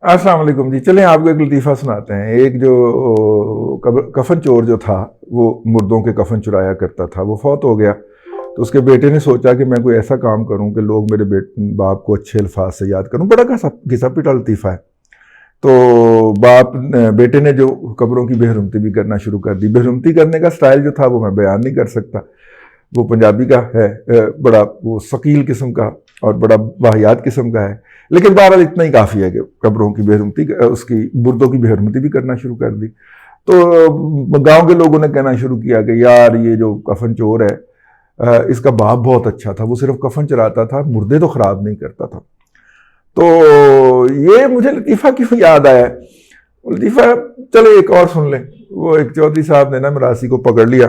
अस्सलाम वालेकुम जी। चलें आपको एक लतीफ़ा सुनाते हैं। एक जो कफन चोर जो था, वो मुर्दों के कफन चुराया करता था, वो फौत हो गया। तो उसके बेटे ने सोचा कि मैं कोई ऐसा काम करूं कि लोग मेरे बाप को अच्छे अल्फाज से याद करूं। बड़ा घिसा पिटा लतीफ़ा है। तो बेटे ने जो कब्रों की बेहरुमती भी करना शुरू कर दी। बेहरुमती करने का स्टाइल जो था वो मैं बयान नहीं कर सकता, वो पंजाबी का है, बड़ा वो शकील किस्म का और बड़ा वाहियात किस्म का है। लेकिन बहरहाल इतना ही काफ़ी है कि कब्रों की बेहरुमती, उसकी बुर्दों की बेहरुमती भी करना शुरू कर दी। तो गांव के लोगों ने कहना शुरू किया कि यार ये जो कफन चोर है, इसका बाप बहुत अच्छा था, वो सिर्फ कफन चराता था, मुर्दे तो खराब नहीं करता था। तो ये मुझे लतीफ़ा क्यों याद आया, लतीफ़ा चलो एक और सुन लें। वो एक चौधरी साहब ने ना मरासी को पकड़ लिया,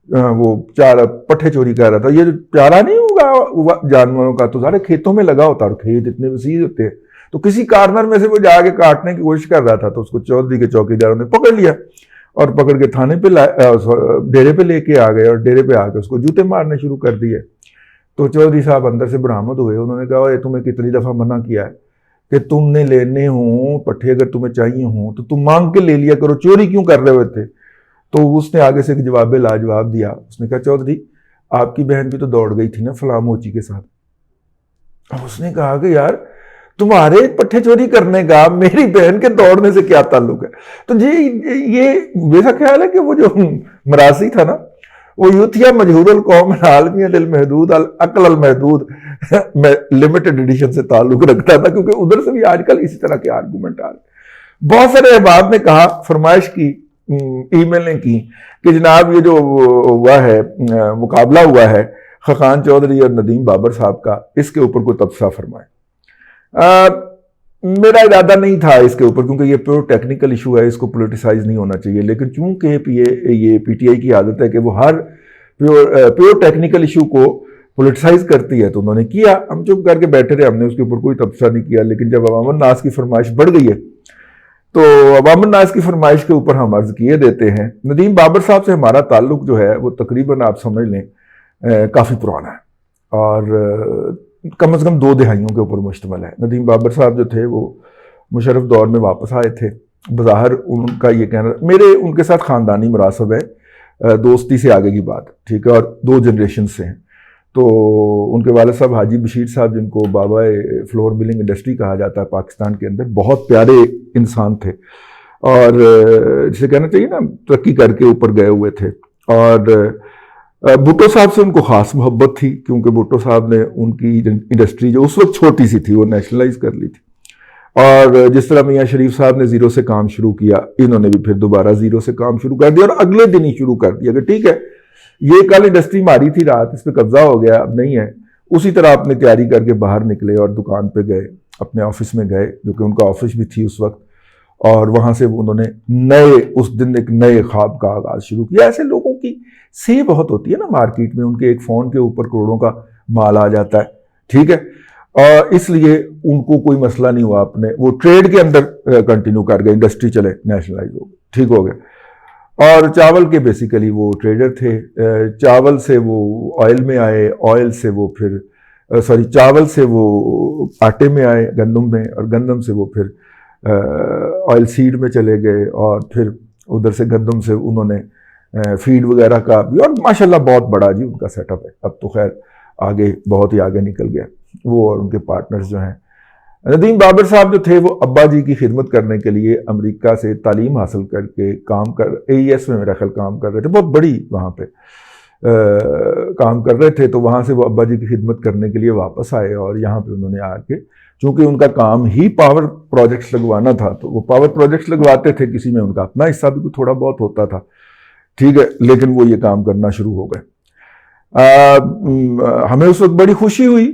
वो चारा पट्ठे चोरी कर रहा था। ये जो चारा नहीं होगा जानवरों का, तो सारे खेतों में लगा होता, और खेत इतने वसीज होते हैं, तो किसी कार्नर में से वो जाके काटने की कोशिश कर रहा था। तो उसको चौधरी के चौकीदारों ने पकड़ लिया और पकड़ के थाने पे डेरे पे लेके आ गए, और डेरे पे आके उसको जूते मारने शुरू कर दिए। तो चौधरी साहब अंदर से बरामद हुए। उन्होंने कहा, तुम्हें कितनी दफ़ा मना किया है कि तुमने लेने हों पट्ठे, अगर तुम्हें चाहिए हों तो तुम मांग के ले लिया करो, चोरी क्यों कर रहे हुए थे। तो उसने आगे से एक जवाब लाजवाब दिया। उसने कहा, चौधरी आपकी बहन भी तो दौड़ गई थी ना फलां मोची के साथ। अब उसने कहा कि यार तुम्हारे पट्टे चोरी करने का मेरी बहन के दौड़ने से क्या ताल्लुक है। तो जी ये मेरा ख्याल है कि वो जो मरासी था ना, वो यूथिया मजहूरुल कौम आलमिया दिल महदूद अकल अल महदूद लिमिटेड एडिशन से ताल्लुक रखता था, क्योंकि उधर से भी आजकल इसी तरह के आर्गूमेंट आ रहे। बहुत सारे अहबाब ने कहा, फरमाइश की, ईमेल ने की कि जनाब ये जो हुआ है, मुकाबला हुआ है खखान चौधरी और नदीम बाबर साहब का, इसके ऊपर कोई तबसरा फरमाए। मेरा इरादा नहीं था इसके ऊपर, क्योंकि ये प्योर टेक्निकल इशू है, इसको पोलिटिसाइज नहीं होना चाहिए। लेकिन चूंकि ये पीटीआई की आदत है कि वो हर प्योर टेक्निकल इशू को पोलिटिसाइज करती है, तो उन्होंने किया। हम चुप करके बैठे रहे, हमने उसके ऊपर कोई तबसरा नहीं किया। लेकिन जब अवामन नास की फरमाइश बढ़ गई है, तो अवामन नास की फरमाइश के ऊपर हम अर्ज किए देते हैं। नदीम बाबर साहब से हमारा ताल्लुक जो है वो तकरीबन आप समझ लें काफ़ी पुराना है, और कम से कम 2 दहाइयों के ऊपर मुश्तमिल है। नदीम बाबर साहब जो थे वो मुशर्रफ दौर में वापस आए थे। बज़ाहिर उनका ये कहना, मेरे उनके साथ ख़ानदानी मुरासब है, दोस्ती से आगे की बात, ठीक है, और 2 जनरेशन से हैं। तो उनके वालिद साहब हाजी बशीर साहब, जिनको बाबा फ्लोर मिलिंग इंडस्ट्री कहा जाता है पाकिस्तान के अंदर, बहुत प्यारे इंसान थे, और जिसे कहना चाहिए ना तरक्की करके ऊपर गए हुए थे। और भुट्टो साहब से उनको ख़ास मोहब्बत थी, क्योंकि भुट्टो साहब ने उनकी इंडस्ट्री जो उस वक्त छोटी सी थी वो नेशनलाइज कर ली थी। और जिस तरह मियाँ शरीफ साहब ने ज़ीरो से काम शुरू किया, इन्होंने भी फिर दोबारा ज़ीरो से काम शुरू कर दिया, और अगले दिन ही शुरू कर दिया कि ठीक है ये कल इंडस्ट्री मारी थी रात, इस पर कब्जा हो गया, अब नहीं है। उसी तरह अपनी तैयारी करके बाहर निकले और दुकान पे गए, अपने ऑफिस में गए, जो कि उनका ऑफिस भी थी उस वक्त, और वहाँ से उन्होंने उस दिन एक नए ख्वाब का आगाज़ शुरू किया। ऐसे लोगों की से बहुत होती है ना मार्केट में, उनके एक फ़ोन के ऊपर करोड़ों का माल आ जाता है, ठीक है, और इसलिए उनको कोई मसला नहीं हुआ, अपने वो ट्रेड के अंदर कंटिन्यू कर गए, इंडस्ट्री चले, नेशनलाइज हो गए, ठीक हो गए। और चावल के बेसिकली वो ट्रेडर थे। चावल से वो ऑयल में आए, ऑयल से वो फिर चावल से वो आटे में आए, गंदम में, और गंदम से वो फिर ऑयल सीड में चले गए, और फिर उधर से गंदम से उन्होंने फीड वगैरह का भी, और माशाल्लाह बहुत बड़ा जी उनका सेटअप है। अब तो खैर आगे बहुत ही आगे निकल गया वो और उनके पार्टनर्स जो हैं। नदीम बाबर साहब जो थे वो अब्बा जी की खिदमत करने के लिए अमेरिका से तालीम हासिल करके काम कर AES में मेरा ख्याल काम कर रहे थे, बहुत बड़ी वहाँ पे काम कर रहे थे। तो वहाँ से वो अब्बा जी की खिदमत करने के लिए वापस आए, और यहाँ पे उन्होंने आके, चूँकि उनका काम ही पावर प्रोजेक्ट्स लगवाना था, तो वो पावर प्रोजेक्ट्स लगवाते थे, किसी में उनका अपना हिस्सा भी थोड़ा बहुत होता था, ठीक है, लेकिन वो ये काम करना शुरू हो गए। हमें उस वक्त बड़ी खुशी हुई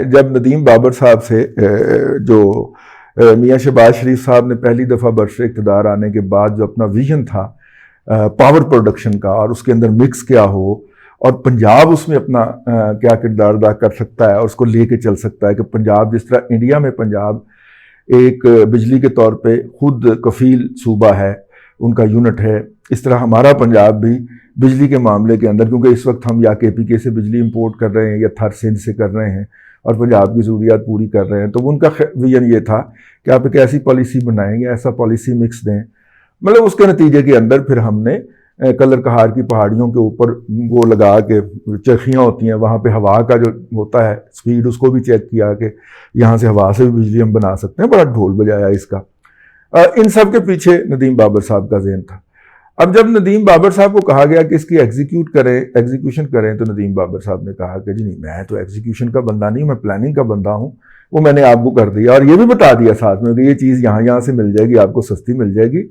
जब नदीम बाबर साहब से जो मियाँ शहबाज शरीफ साहब ने पहली दफ़ा बरसर इक़्तिदार आने के बाद जो अपना विजन था पावर प्रोडक्शन का, और उसके अंदर मिक्स क्या हो, और पंजाब उसमें अपना क्या किरदार अदा कर सकता है और उसको लेके चल सकता है, कि पंजाब जिस तरह इंडिया में पंजाब एक बिजली के तौर पे खुद कफील सूबा है, उनका यूनिट है, इस तरह हमारा पंजाब भी बिजली के मामले के अंदर, क्योंकि इस वक्त हम या KPK से बिजली इंपोर्ट कर रहे हैं या थर सिंध से कर रहे हैं, और पंजाब की ज़रूरियात पूरी कर रहे हैं। तो उनका विजन ये था कि आप एक ऐसी पॉलिसी बनाएंगे, ऐसा पॉलिसी मिक्स दें, मतलब उसके नतीजे के अंदर फिर हमने कलर कहार की पहाड़ियों के ऊपर वो लगा के चरखियाँ होती हैं, वहाँ पे हवा का जो होता है स्पीड, उसको भी चेक किया कि यहाँ से हवा से भी बिजली हम बना सकते हैं। बड़ा ढोल बजाया इसका। इन सब के पीछे नदीम बाबर साहब का ज़हन था। अब जब नदीम बाबर साहब को कहा गया कि इसकी एग्जीक्यूशन करें, तो नदीम बाबर साहब ने कहा कि जी नहीं, मैं तो एग्जीक्यूशन का बंदा नहीं, मैं प्लानिंग का बंदा हूँ। वो मैंने आपको कर दिया और ये भी बता दिया साथ में कि ये चीज़ यहाँ से मिल जाएगी, आपको सस्ती मिल जाएगी,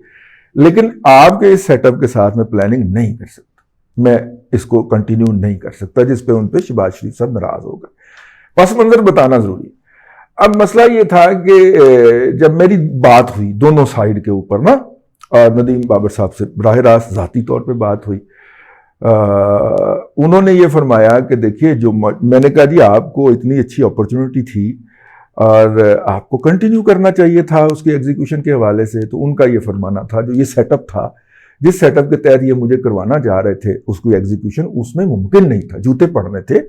लेकिन आपके इस सेटअप के साथ मैं प्लानिंग नहीं कर सकता, मैं इसको कंटिन्यू नहीं कर सकता, जिस पे उन पे शहबाज शरीफ साहब नाराज हो गए। पस मंजर बताना जरूरी है। अब मसला ये था कि जब मेरी बात हुई दोनों साइड के ऊपर ना, और नदीम बाबर साहब से बराह रास्त ज़ाती तौर पे बात हुई, उन्होंने ये फरमाया कि देखिए, जो मैंने कहा जी आपको इतनी अच्छी अपॉर्चुनिटी थी और आपको कंटिन्यू करना चाहिए था उसके एग्जीक्यूशन के हवाले से। तो उनका ये फरमाना था, जो ये सेटअप था, जिस सेटअप के तहत ये मुझे करवाना जा रहे थे उसको एग्जीक्यूशन, उसमें मुमकिन नहीं था, जूते पड़ने थे,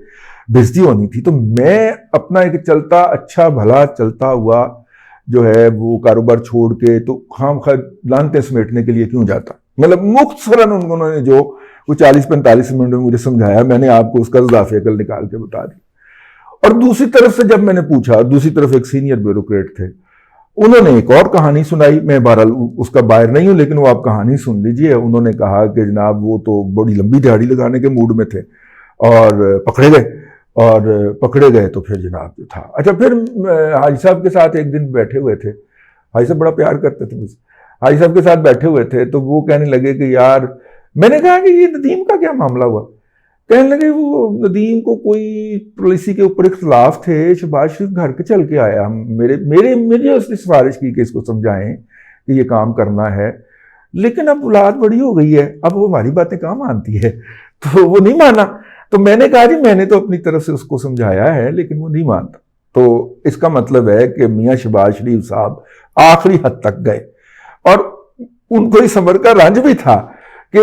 बेइज्जती होनी थी। तो मैं अपना एक चलता अच्छा भला चलता हुआ जो है वो कारोबार छोड़ के तो खाम खा लानतें समेटने के लिए क्यों जाता। मतलब मुख्तसरन उन्होंने जो 40-45 मिनट में मुझे समझाया, मैंने आपको उसका इजाफी अकल निकाल के बता दी। और दूसरी तरफ से जब मैंने पूछा, दूसरी तरफ एक सीनियर ब्यूरोक्रेट थे, उन्होंने एक और कहानी सुनाई। मैं बहरहाल उसका बाहर नहीं हूं, लेकिन वो आप कहानी सुन लीजिए। उन्होंने कहा कि जनाब वो तो बड़ी लंबी दिहाड़ी लगाने के मूड में थे और पकड़े गए तो फिर जनाब जो था। अच्छा, फिर हाजी साहब के साथ एक दिन बैठे हुए थे, हाजी साहब बड़ा प्यार करते थे मुझे, हाजी साहब के साथ बैठे हुए थे, तो वो कहने लगे कि यार, मैंने कहा कि ये नदीम का क्या मामला हुआ। कहने लगे वो नदीम को कोई पॉलिसी के ऊपर इख्तलाफ थे, शहबाज शरीफ घर के चल के आया, मेरे उसने सिफारिश की कि इसको समझाएं कि ये काम करना है, लेकिन अब औलाद बड़ी हो गई है, अब वो हमारी बातें कहाँ मानती है, तो वो नहीं माना। तो मैंने कहा जी मैंने तो अपनी तरफ से उसको समझाया है, लेकिन वो नहीं मानता। तो इसका मतलब है कि मियाँ शहबाज शरीफ साहब आखिरी हद तक गए और उनको इस सबर का रंज भी था कि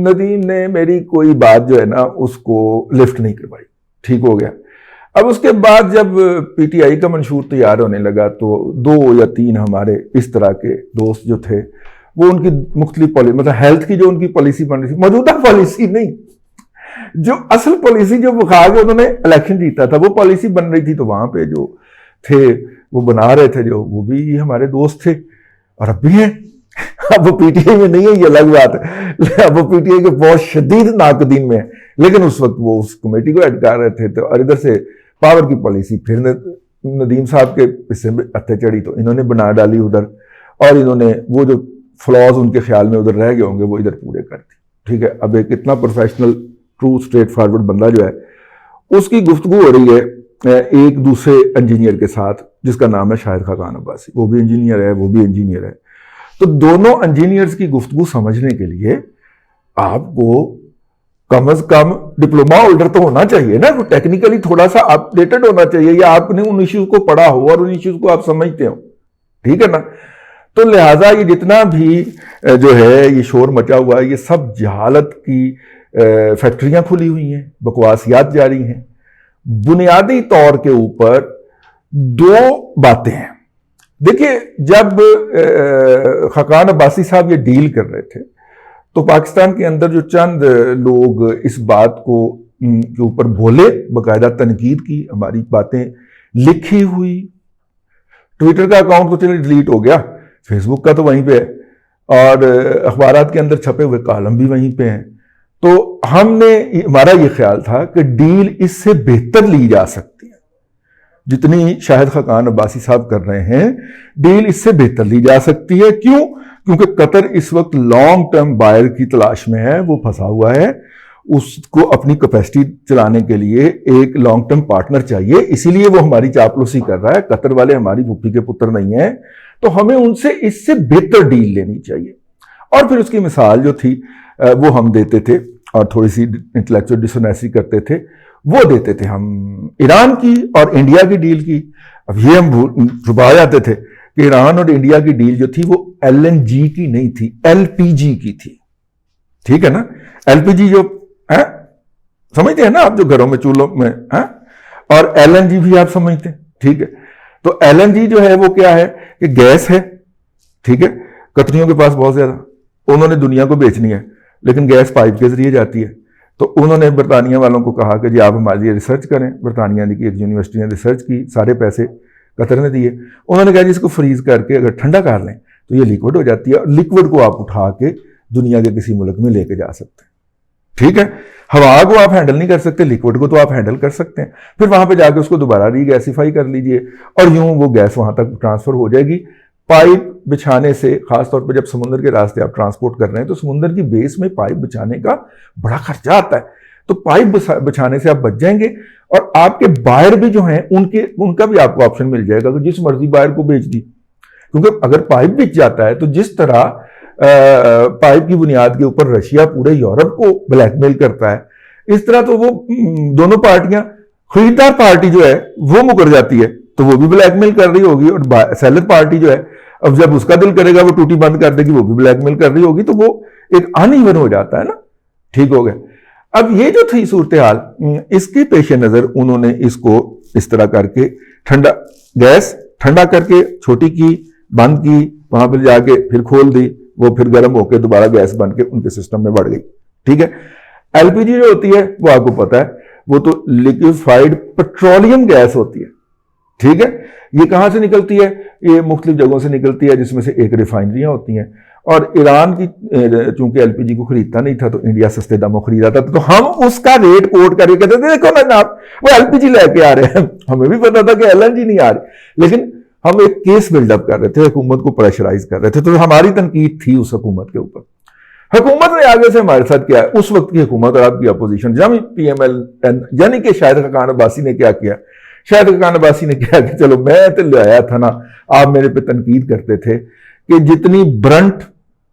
नदीम ने मेरी कोई बात जो है ना उसको लिफ्ट नहीं करवाई, ठीक हो गया। अब उसके बाद जब पीटीआई का मंशूर तैयार होने लगा, तो 2 या 3 हमारे इस तरह के दोस्त जो थे, वो उनकी मुख्तलिफ पॉलिसी, मतलब हेल्थ की जो उनकी पॉलिसी बन रही थी, मौजूदा पॉलिसी नहीं, जो असल पॉलिसी जो बुखा के उन्होंने इलेक्शन जीता था, वो पॉलिसी बन रही थी। तो वहां पे जो थे वो बना रहे थे, जो वो भी हमारे दोस्त थे और अब भी हैं। अब वो पीटीआई में नहीं है, ये अलग बात है, अब वो पीटीआई के बहुत शदीद नाकदीन में है, लेकिन उस वक्त वो उस कमेटी को हेड कर रहे थे। तो और इधर से पावर की पॉलिसी फिर नदीम साहब के हिस्से में अत्ते चढ़ी, तो इन्होंने बना डाली उधर, और इन्होंने वो जो फ्लॉज उनके ख्याल में उधर रह गए होंगे वो इधर पूरे कर दी। ठीक है, अब एक इतना प्रोफेशनल ट्रू स्ट्रेट फॉरवर्ड बंदा जो है, उसकी गुफ्तगू हो रही है एक दूसरे इंजीनियर के साथ, जिसका नाम है शाहिद खाकान अब्बासी। वो भी इंजीनियर है, वो भी इंजीनियर है। तो दोनों इंजीनियर्स की गुफ्तगू समझने के लिए आपको कम से कम डिप्लोमा होल्डर तो होना चाहिए ना, टेक्निकली थोड़ा सा अपडेटेड होना चाहिए, या आपने उन इश्यूज को पढ़ा हो और उन इश्यूज को आप समझते हो, ठीक है ना। तो लिहाजा ये जितना भी जो है ये शोर मचा हुआ है, ये सब जहालत की फैक्ट्रियां खुली हुई हैं, बकवासियात जारी हैं। बुनियादी तौर के ऊपर 2 बातें हैं। देखिए, जब खाकान अब्बासी साहब ये डील कर रहे थे, तो पाकिस्तान के अंदर जो चंद लोग इस बात को के ऊपर बोले, बाकायदा तनकीद की, हमारी बातें लिखी हुई, ट्विटर का अकाउंट तो चलिए डिलीट हो गया, फेसबुक का तो वहीं पे है, और अखबारात के अंदर छपे हुए कॉलम भी वहीं पे हैं। तो हमारा ये ख्याल था कि डील इससे बेहतर ली जा सकती है, जितनी शाहिद खाकान अब्बासी साहब कर रहे हैं, डील इससे बेहतर ली जा सकती है। क्यों? क्योंकि कतर इस वक्त लॉन्ग टर्म बायर की तलाश में है, वो फंसा हुआ है, उसको अपनी कैपेसिटी चलाने के लिए एक लॉन्ग टर्म पार्टनर चाहिए, इसीलिए वो हमारी चापलूसी कर रहा है। कतर वाले हमारी फूफी के पुत्र नहीं है, तो हमें उनसे इससे बेहतर डील लेनी चाहिए। और फिर उसकी मिसाल जो थी वो हम देते थे, और थोड़ी सी इंटेलेक्चुअल डिसोनेसी करते थे, वो देते थे हम ईरान की और इंडिया की डील की। अब ये हम छुपा जाते थे कि ईरान और इंडिया की डील जो थी वो LNG की नहीं थी, LPG की थी, ठीक है ना। LPG जो है, समझते हैं ना आप, जो घरों में चूल्हों में है, और एलएनजी भी आप समझते हैं, ठीक है। तो एलएनजी जो है वो क्या है कि गैस है, ठीक है, कतरियों के पास बहुत ज्यादा, उन्होंने दुनिया को बेचनी है, लेकिन गैस पाइप के जरिए जाती है। तो उन्होंने बरतानिया वालों को कहा कि जी आप हमारे लिए रिसर्च करें। बरतानिया की एक यूनिवर्सिटी ने रिसर्च की, सारे पैसे कतर ने दिए। उन्होंने कहा जी इसको फ्रीज करके अगर ठंडा कर लें तो ये लिक्विड हो जाती है, और लिक्विड को आप उठा के दुनिया के किसी मुल्क में लेके जा सकते हैं, ठीक है। हवा को आप हैंडल नहीं कर सकते, लिक्विड को तो आप हैंडल कर सकते हैं। फिर वहां पे जाके उसको दोबारा रीगैसिफाई कर लीजिए और यूं वो गैस वहां तक ट्रांसफर हो जाएगी। पाइप बिछाने से, खासतौर पर जब समुद्र के रास्ते आप ट्रांसपोर्ट कर रहे हैं तो समुद्र की बेस में पाइप बिछाने का बड़ा खर्चा आता है, तो पाइप बिछाने से आप बच जाएंगे। और आपके बायर भी जो हैं उनका भी आपको ऑप्शन मिल जाएगा कि जिस मर्जी बायर को बेच दी, क्योंकि अगर पाइप बिछ जाता है तो जिस तरह पाइप की बुनियाद के ऊपर रशिया पूरे यूरोप को ब्लैकमेल करता है, इस तरह तो वो दोनों पार्टियां, खरीदार पार्टी जो है वो मुकर जाती है तो वो भी ब्लैकमेल कर रही होगी, और सेलर पार्टी जो है अब जब उसका दिल करेगा वो टूटी बंद कर देगी, वो भी ब्लैकमेल कर रही होगी, तो वो एक अनइवन हो जाता है ना, ठीक हो गया। अब ये जो थी सूरत हाल, इसके पेश नजर उन्होंने इसको इस तरह करके गैस ठंडा करके छोटी की, बंद की, वहां पर जाके फिर खोल दी, वो फिर गर्म होकर दोबारा गैस बन के उनके सिस्टम में बढ़ गई, ठीक है। एलपीजी जो होती है वो आपको पता है, वो तो लिक्विफाइड पेट्रोलियम गैस होती है, ठीक है। ये कहां से निकलती है? ये मुख्तलिफ जगहों से निकलती है, जिसमें से एक रिफाइनरियां होती हैं। और ईरान की चूंकि एलपीजी को खरीदता नहीं था तो इंडिया सस्ते दामों खरीदा था, तो हम उसका रेट कोट करके कहते थे देखो ना आप वो एलपीजी लेके आ रहे हैं। हमें भी पता था कि एलएनजी नहीं आ रही, लेकिन हम एक केस बिल्डअप कर रहे थे, हुकूमत को प्रेशराइज कर रहे थे, तो हमारी तनकीद थी उस हुकूमत के ऊपर। हुकूमत ने आगे से हमारे साथ क्या है, उस वक्त की हुकूमत और आपकी अपोजिशन, पीएमएल यानी कि शाहिद खान अब्बासी ने क्या किया, शाहिद खान अब्बासी ने क्या कि चलो मैं तो ले आया था ना, आप मेरे पे तनकीद करते थे कि जितनी ब्रंट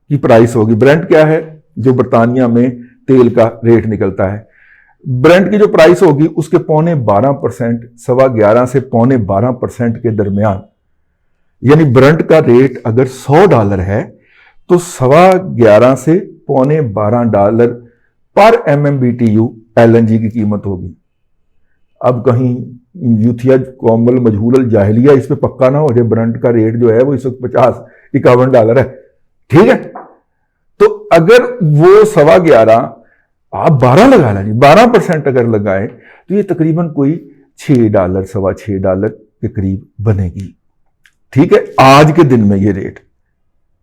की प्राइस होगी, ब्रंट क्या है जो बरतानिया में तेल का रेट निकलता है, ब्रंट की जो प्राइस होगी उसके 11.25%, 11.25 से 12.25% के दरमियान, यानी ब्रंट का रेट अगर $100 है तो 11.25 से $12.25 पर MMBTU LNG की कीमत होगी। अब कहीं यूथिया कौमल मजहूल जाहिलिया इस पे पक्का ना हो जाए, ब्रंट का रेट जो है वो इस वक्त $50-51 है, ठीक है। तो अगर वो 11.25 आप 12 लगा लें, 12% अगर लगाएं तो ये तकरीबन कोई $6, $6.25 के करीब बनेगी, ठीक है, आज के दिन में ये रेट,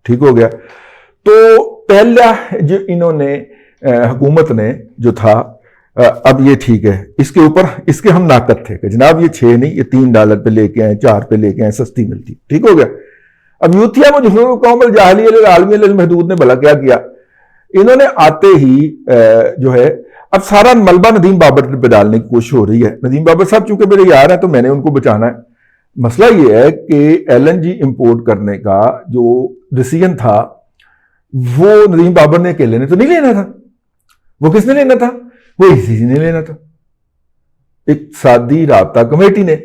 ठीक हो गया। तो पहला जो इन्होंने हुकूमत ने जो था, अब ये ठीक है, इसके ऊपर इसके हम नाकद थे कि जनाब ये 6 नहीं, ये $3 पे लेके आए, 4 पे लेके आए, सस्ती मिलती, ठीक हो गया। अब यूथिया मजहूल कौमल जाहिलिया आलमी महदूद ने भला क्या किया, इन्होंने आते ही जो है अब सारा मलबा नदीम बाबर पे डालने की कोशिश हो रही है। नदीम बाबर साहब चूंकि मेरे यार हैं तो मैंने उनको बचाना है। मसला ये है कि एलएनजी इंपोर्ट करने का जो डिसीजन था वो नदीम बाबर ने अकेले ने तो नहीं लेना था, वो किसने लेना था, वो ईसीसी ने लेना था, इक़्तिसादी राब्ता कमेटी ने।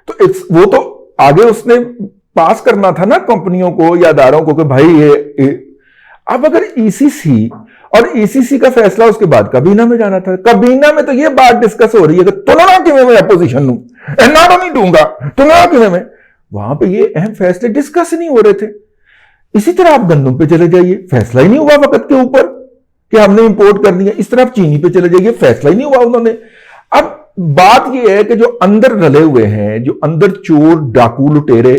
तो वो तो आगे उसने पास करना था ना कंपनियों को या अदारों को कि भाई ये अब अगर ईसीसी और ईसीसी का फैसला उसके बाद कबीना में जाना था, कबीना में तो ये बात डिस्कस हो रही है कि तुलना किमें मैं अपोजिशन लूं, एनआरओ नहीं दूंगा, तुलना किमें में, वहां पे ये अहम फैसले डिस्कस नहीं हो रहे थे। इसी तरह आप गंदम पे चले जाइए, फैसला ही नहीं हुआ वक्त के ऊपर कि हमने इंपोर्ट करनी है। इस तरह आप चीनी पे चले जाइए, फैसला ही नहीं हुआ उन्होंने। अब बात यह है कि जो अंदर रले हुए हैं, जो अंदर चोर डाकू लुटेरे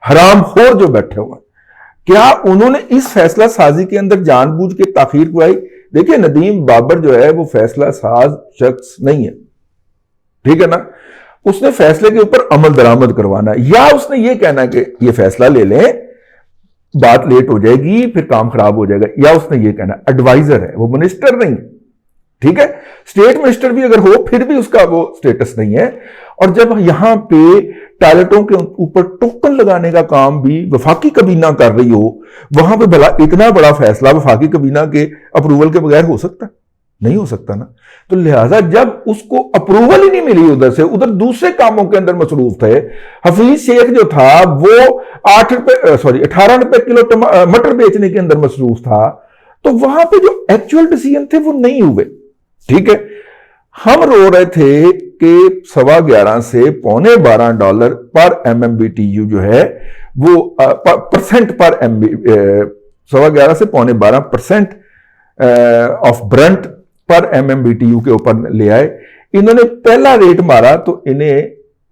हरामखोर जो बैठे हुए, क्या उन्होंने इस फैसला साजी के अंदर जानबूझ के ताखीर कराई? देखिए नदीम बाबर जो है वो फैसला साज शख्स नहीं है, ठीक है ना। उसने फैसले के ऊपर अमल दरामद करवाना है, या उसने ये कहना है कि ये फैसला ले लें, बात लेट हो जाएगी, फिर काम खराब हो जाएगा, या उसने ये कहना एडवाइजर है, वो मिनिस्टर नहीं, ठीक है। स्टेट मिनिस्टर भी अगर हो फिर भी उसका वो स्टेटस नहीं है। और जब यहां पे टॉयलेटों के ऊपर टोकन लगाने का काम भी वफाकी कबीना कर रही हो, वहां पे भला इतना बड़ा फैसला वफाकी कबीना के अप्रूवल के बगैर हो सकता? नहीं हो सकता ना। तो लिहाजा जब उसको अप्रूवल ही नहीं मिली उधर से, उधर दूसरे कामों के अंदर मसरूफ थे, हफीज शेख जो था वो 18 रुपए किलो मटर बेचने के अंदर मसरूफ था, तो वहां पे जो एक्चुअल डिसीजन थे वो नहीं हुए, ठीक है। हम रो रहे थे कि 11.25 से $11.25 पर MMBTU जो है वो परसेंट पर MB 11.25 से $12.25 ऑफ ब्रंट पर MMBTU के ऊपर ले आए। इन्होंने पहला रेट मारा तो इन्हें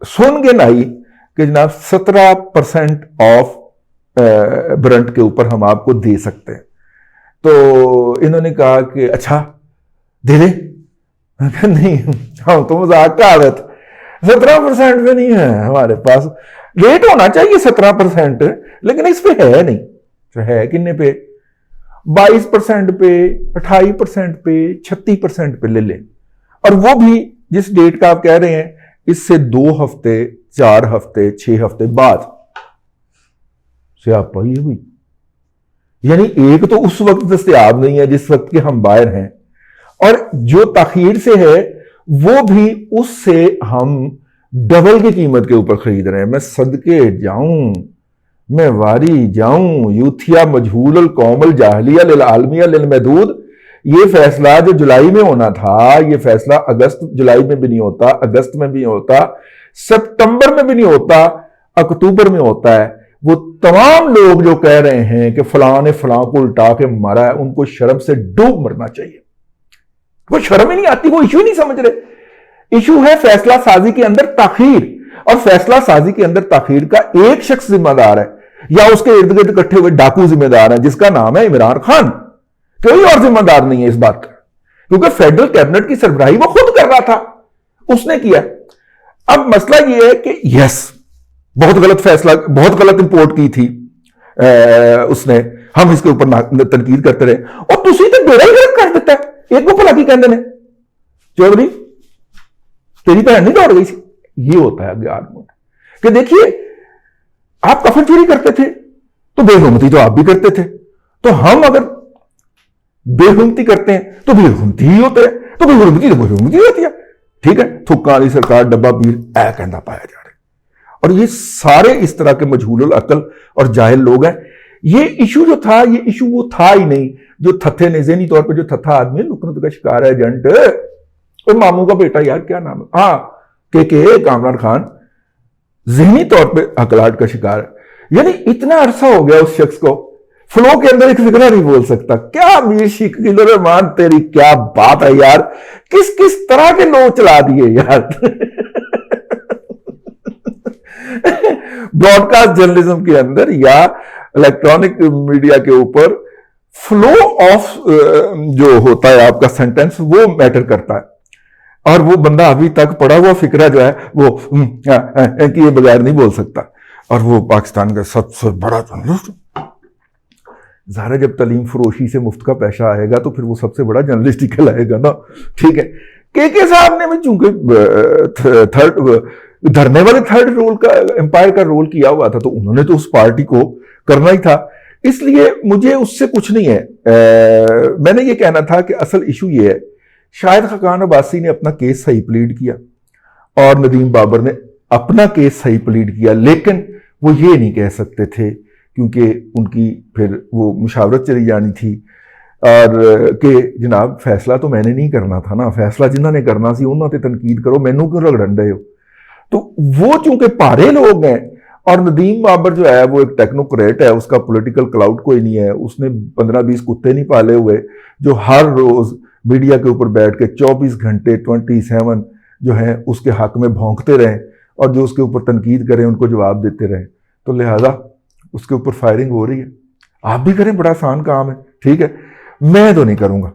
सुनगन आई कि जनाब 17% ऑफ ब्रंट के ऊपर हम आपको दे सकते हैं। तो इन्होंने कहा कि अच्छा दे दे, नहीं हम तो मजाक का आदत 17% पे नहीं है हमारे पास, रेट होना चाहिए 17%, लेकिन इस पे है नहीं। तो है किन्ने पे? 22% पे, 28% पे, 36% पे ले ले। और वो भी जिस डेट का आप कह रहे हैं इससे 2 हफ्ते, 4 हफ्ते, 6 हफ्ते बाद से आप पाइए हुई। यानी एक तो उस वक्त दस्तयाब नहीं है जिस वक्त के हम बाहर हैं, और जो ताखीर से है वो भी उससे हम डबल की कीमत के ऊपर खरीद रहे हैं। मैं सदके जाऊं, मैं वारी जाऊं, यूथिया मजहूल कौमल जाहलिया लिल आलमिया लिल महदूद। ये फैसला जो जुलाई में होना था, ये फैसला अगस्त जुलाई में भी नहीं होता, अगस्त में भी नहीं होता, सितंबर में भी नहीं होता, अक्टूबर में होता है। वो तमाम लोग जो कह रहे हैं कि फलां ने फलां को उल्टा के मारा है, उनको शर्म से डूब मरना चाहिए। वो शर्म ही नहीं आती, वो इशू ही नहीं समझ रहे। इशू है फैसला साजी के अंदर ताखीर, और फैसला साजी के अंदर ताखीर का एक शख्स जिम्मेदार है या उसके इर्द गिर्द इकट्ठे हुए डाकू जिम्मेदार है, जिसका नाम है इमरान खान। कोई और जिम्मेदार नहीं है इस बात का, क्योंकि फेडरल कैबिनेट की सरबराही वो खुद कर रहा था, उसने किया। अब मसला यह है कि यस, बहुत गलत फैसला, बहुत गलत इंपोर्ट की थी उसने, हम इसके ऊपर तनकीद करते रहे, और तुसी तो बेड़ा ही गलत कर देता है। एक को भला की कहते ने चौधरी तेरी बहन नहीं दौड़ गई सी। ये होता है आगे आर्गुमेंट कि देखिए आप कफन चोरी करते थे तो बेहुरमती तो आप भी करते थे, तो हम अगर बेहुरमती करते हैं तो बेहुरमती ही होते हैं, तो बेहुरमती तो बेहुरमती होती है। ठीक है, थुक्का वाली सरकार डब्बा पीर ऐ कहना पाया जा रहा है। और ये सारे इस तरह के मजहूल अकल और जाहिल लोग हैं। ये इशू जो था, ये इशू वो था ही नहीं जो थथे ने, ज़हनी तौर पे जो थथा आदमी लुकनत का शिकार है, एजेंट और मामू का बेटा, यार क्या नाम है, हाँ के कामरान खान, ज़हनी तौर पे हकलाहट का शिकार है। यानी इतना अरसा हो गया उस शख्स को, फ्लो के अंदर एक फिक्रा नहीं बोल सकता। क्या मीर शकील रहमान, तेरी क्या बात है यार, किस किस तरह के लोग चला दिए यार। ब्रॉडकास्ट जर्नलिज्म के अंदर या इलेक्ट्रॉनिक मीडिया के ऊपर फ्लो ऑफ जो होता है आपका सेंटेंस, वो मैटर करता है। और वो बंदा अभी तक पड़ा हुआ फिक्रा जो है वो किए बगैर नहीं बोल सकता। और वो पाकिस्तान का सबसे बड़ा जर्नलिस्ट, ज़ाहिर जब तलीम फरोशी से मुफ्त का पैसा आएगा तो फिर वो सबसे बड़ा जर्नलिस्ट ही कहलाएगा ना। ठीक है, के साहब ने चूंकि थर्ड धरने वाले थर्ड रोल का, एम्पायर का रोल किया हुआ था, तो उन्होंने तो उस पार्टी को करना ही था, इसलिए मुझे उससे कुछ नहीं है। मैंने ये कहना था कि असल इशू ये है, शायद खाकान अब्बासी ने अपना केस सही प्लीड किया और नदीम बाबर ने अपना केस सही प्लीड किया, लेकिन वो ये नहीं कह सकते थे क्योंकि उनकी फिर वो मुशावरत चली जानी थी, और कि जनाब फैसला तो मैंने नहीं करना था ना, फैसला जिन्होंने करना सी उन्होंने तनकीद करो, मैनू क्यों रगड़न रहे हो। तो वो चूंकि भारे लोग हैं, और नदीम बाबर जो है वो एक टेक्नोक्रेट है, उसका पॉलिटिकल क्लाउड कोई नहीं है, उसने 15-20 कुत्ते नहीं पाले हुए जो हर रोज मीडिया के ऊपर बैठ के 24 घंटे 27 जो है उसके हक में भौंकते रहें, और जो उसके ऊपर तनकीद करें उनको जवाब देते रहें। तो लिहाजा उसके ऊपर फायरिंग हो रही है, आप भी करें, बड़ा आसान काम है। ठीक है, मैं तो नहीं करूंगा।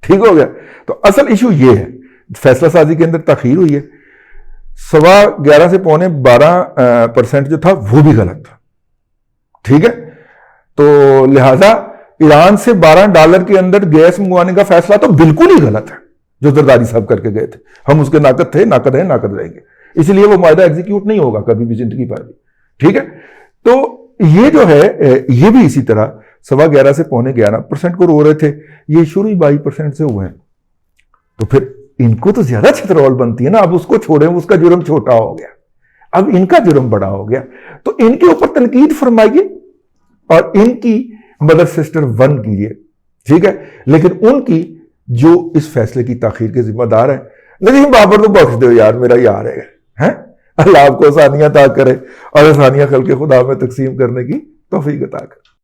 ठीक हो गया। तो असल इशू ये है, फैसला साजी के अंदर ताखीर हुई है, 11.25 से $12.25 जो था वो भी गलत था। ठीक है, तो लिहाजा ईरान से $12 के अंदर गैस मंगवाने का फैसला तो बिल्कुल ही गलत है जो जरदारी साहब करके गए थे। हम उसके नाकद थे, नाकद है, नाकद रहेंगे, इसलिए वो मायदा एग्जीक्यूट नहीं होगा कभी भी जिंदगी पर भी। ठीक है, तो ये जो है ये भी इसी तरह 11.25 से $11.25 को रो रहे थे, ये शुरू ही 22% से हुए हैं। तो फिर इनको तो ज्यादा छतरौल बनती है ना, अब उसको छोड़ें, उसका जुर्म छोटा हो गया, अब इनका जुर्म बड़ा हो गया, तो इनके ऊपर तनकीद फरमाइए और इनकी मदर सिस्टर वन कीजिए। ठीक है, लेकिन उनकी जो इस फैसले की ताखीर के जिम्मेदार है, नदीम बाबर तो बख्श दो यार, मेरा यार है। अल्लाह आपको आसानियां अता करे और आसानियां खल्के खुदा में तकसीम करने की तौफीक अता करे।